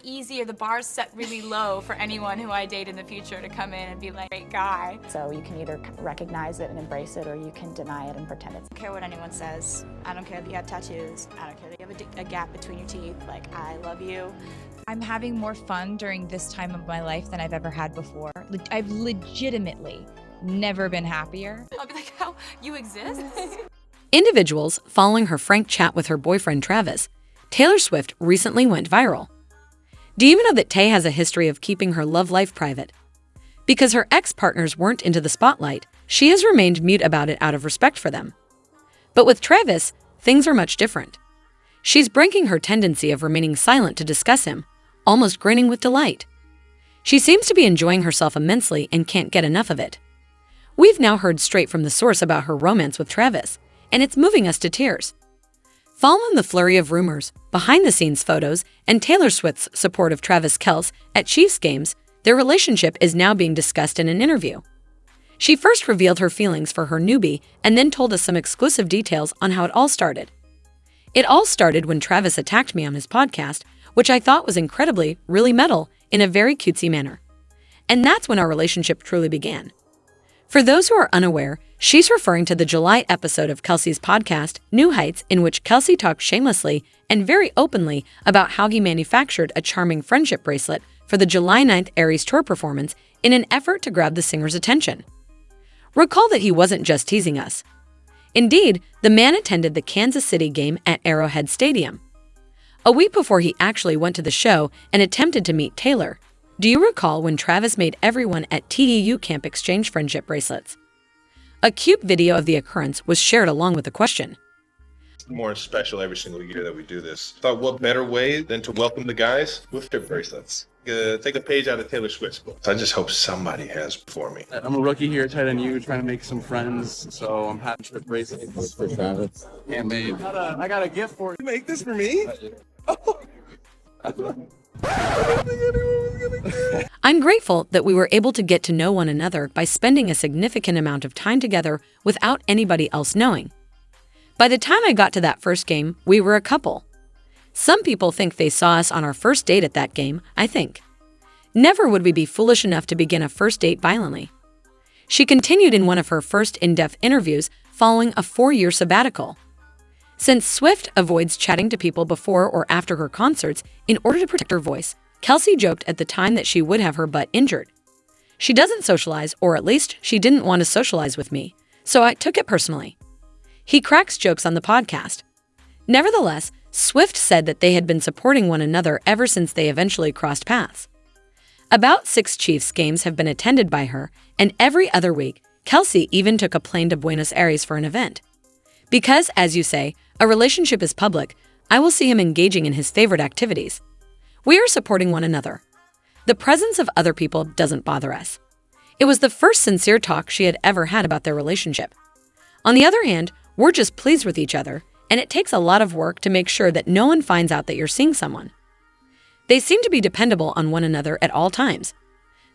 Easy, or the bar's set really low for anyone who I date in the future to come in and be like, great guy. So you can either recognize it and embrace it, or you can deny it and pretend it's. I don't care what anyone says. I don't care that you have tattoos. I don't care that you have a gap between your teeth. Like, I love you. I'm having more fun during this time of my life than I've ever had before. I've legitimately never been happier. I'll be like, how? You exist? Individuals following her frank chat with her boyfriend Travis, Taylor Swift recently went viral. Do you even know that Tay has a history of keeping her love life private? Because her ex-partners weren't into the spotlight, she has remained mute about it out of respect for them. But with Travis, things are much different. She's breaking her tendency of remaining silent to discuss him, almost grinning with delight. She seems to be enjoying herself immensely and can't get enough of it. We've now heard straight from the source about her romance with Travis, and it's moving us to tears. Following the flurry of rumors, behind-the-scenes photos, and Taylor Swift's support of Travis Kelce at Chiefs games, their relationship is now being discussed in an interview. She first revealed her feelings for her newbie and then told us some exclusive details on how it all started. It all started when Travis attacked me on his podcast, which I thought was incredibly, really metal, in a very cutesy manner. And that's when our relationship truly began. For those who are unaware, she's referring to the July episode of Kelce's podcast, New Heights, in which Kelce talked shamelessly and very openly about how he manufactured a charming friendship bracelet for the July 9th Aries tour performance in an effort to grab the singer's attention. Recall that he wasn't just teasing us. Indeed, the man attended the Kansas City game at Arrowhead Stadium. A week before he actually went to the show and attempted to meet Taylor, do you recall when Travis made everyone at TDU camp exchange friendship bracelets? A cute video of the occurrence was shared along with the question. More special every single year that we do this. Thought what better way than to welcome the guys with their bracelets. Take a page out of Taylor Swift's book. I just hope somebody has before me. I'm a rookie here, tight end you, trying to make some friends, so I'm happy to put bracelets for Travis. Handmade. I got a gift for you. You make this for me? I'm grateful that we were able to get to know one another by spending a significant amount of time together without anybody else knowing. By the time I got to that first game, we were a couple. Some people think they saw us on our first date at that game, I think. Never would we be foolish enough to begin a first date violently. She continued in one of her first in-depth interviews following a 4-year sabbatical. Since Swift avoids chatting to people before or after her concerts in order to protect her voice, Kelce joked at the time that she would have her butt injured. She doesn't socialize, or at least she didn't want to socialize with me, so I took it personally. He cracks jokes on the podcast. Nevertheless, Swift said that they had been supporting one another ever since they eventually crossed paths. About 6 Chiefs games have been attended by her, and every other week, Kelce even took a plane to Buenos Aires for an event. Because, as you say, a relationship is public, I will see him engaging in his favorite activities. We are supporting one another. The presence of other people doesn't bother us. It was the first sincere talk she had ever had about their relationship. On the other hand, we're just pleased with each other, and it takes a lot of work to make sure that no one finds out that you're seeing someone. They seem to be dependable on one another at all times.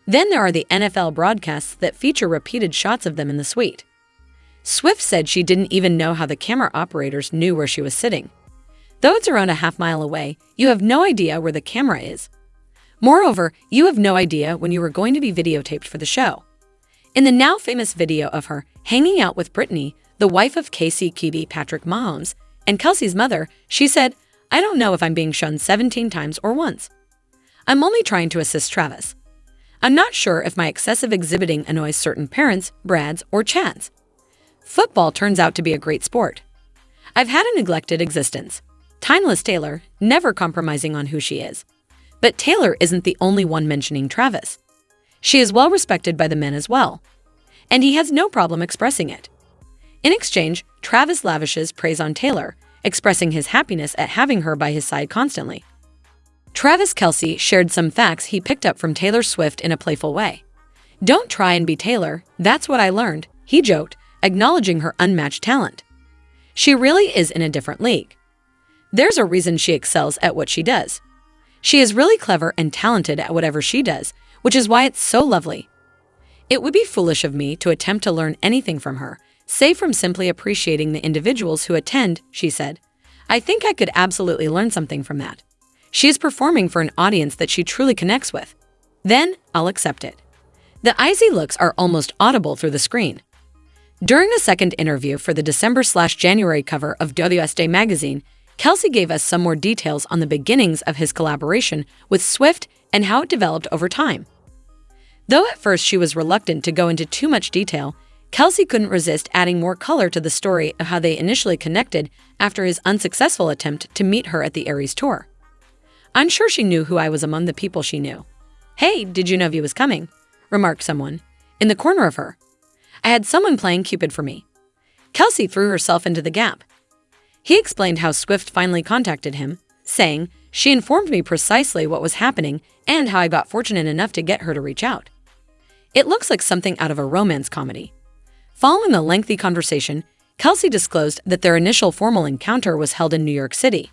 Then there are the NFL broadcasts that feature repeated shots of them in the suite. Swift said she didn't even know how the camera operators knew where she was sitting. Though it's around a half-mile away, you have no idea where the camera is. Moreover, you have no idea when you are going to be videotaped for the show. In the now famous video of her hanging out with Brittany, the wife of KC QB Patrick Mahomes, and Kelce's mother, she said, "I don't know if I'm being shown 17 times or once. I'm only trying to assist Travis. I'm not sure if my excessive exhibiting annoys certain parents, Brads, or Chads. Football turns out to be a great sport. I've had a neglected existence. Timeless Taylor, never compromising on who she is. But Taylor isn't the only one mentioning Travis. She is well respected by the men as well. And he has no problem expressing it. In exchange, Travis lavishes praise on Taylor, expressing his happiness at having her by his side constantly. Travis Kelce shared some facts he picked up from Taylor Swift in a playful way. Don't try and be Taylor, that's what I learned, he joked, acknowledging her unmatched talent. She really is in a different league. There's a reason she excels at what she does. She is really clever and talented at whatever she does, which is why it's so lovely. It would be foolish of me to attempt to learn anything from her, save from simply appreciating the individuals who attend, she said. I think I could absolutely learn something from that. She is performing for an audience that she truly connects with. Then I'll accept it. The icy looks are almost audible through the screen. During a second interview for the December/January cover of WSJ magazine, Kelce gave us some more details on the beginnings of his collaboration with Swift and how it developed over time. Though at first she was reluctant to go into too much detail, Kelce couldn't resist adding more color to the story of how they initially connected after his unsuccessful attempt to meet her at the Aries tour. "I'm sure she knew who I was among the people she knew." "Hey, did you know he was coming?" remarked someone, in the corner of her. "I had someone playing Cupid for me." Kelce threw herself into the gap. He explained how Swift finally contacted him, saying, "She informed me precisely what was happening and how I got fortunate enough to get her to reach out." It looks like something out of a romance comedy. Following the lengthy conversation, Kelce disclosed that their initial formal encounter was held in New York City.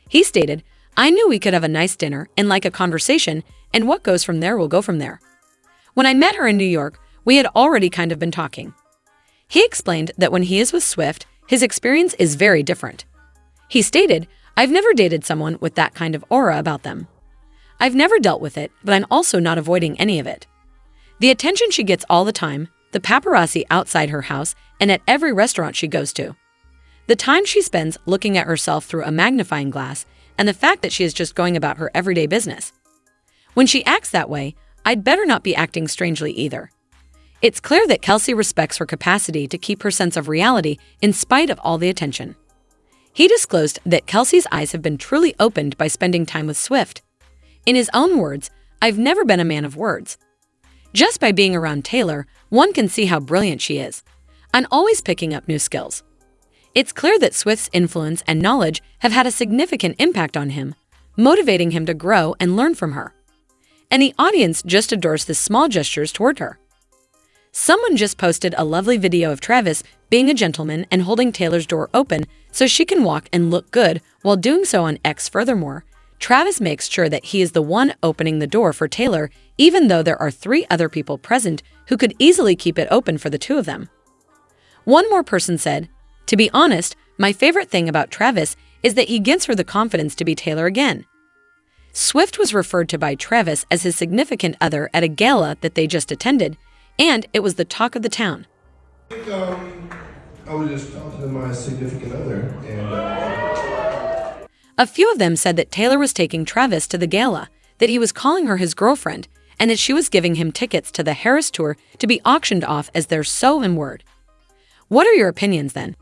He stated, "I knew we could have a nice dinner and like a conversation, and what goes from there will go from there. When I met her in New York, we had already kind of been talking." He explained that when he is with Swift, his experience is very different. He stated, "I've never dated someone with that kind of aura about them. I've never dealt with it, but I'm also not avoiding any of it. The attention she gets all the time, the paparazzi outside her house and at every restaurant she goes to. The time she spends looking at herself through a magnifying glass, and the fact that she is just going about her everyday business. When she acts that way, I'd better not be acting strangely either." It's clear that Kelce respects her capacity to keep her sense of reality in spite of all the attention. He disclosed that Kelce's eyes have been truly opened by spending time with Swift. In his own words, "I've never been a man of words. Just by being around Taylor, one can see how brilliant she is. I'm always picking up new skills." It's clear that Swift's influence and knowledge have had a significant impact on him, motivating him to grow and learn from her. And the audience just adores the small gestures toward her. Someone just posted a lovely video of Travis being a gentleman and holding Taylor's door open so she can walk and look good while doing so on X. Furthermore, Travis makes sure that he is the one opening the door for Taylor, even though there are 3 other people present who could easily keep it open for the 2 of them. One more person said, "To be honest, my favorite thing about Travis is that he gives her the confidence to be Taylor again." Swift was referred to by Travis as his significant other at a gala that they just attended, and it was the talk of the town. I think I was just talking to my significant other, and A few of them said that Taylor was taking Travis to the gala, that he was calling her his girlfriend, and that she was giving him tickets to the Harris tour to be auctioned off as their so-and word. What are your opinions then?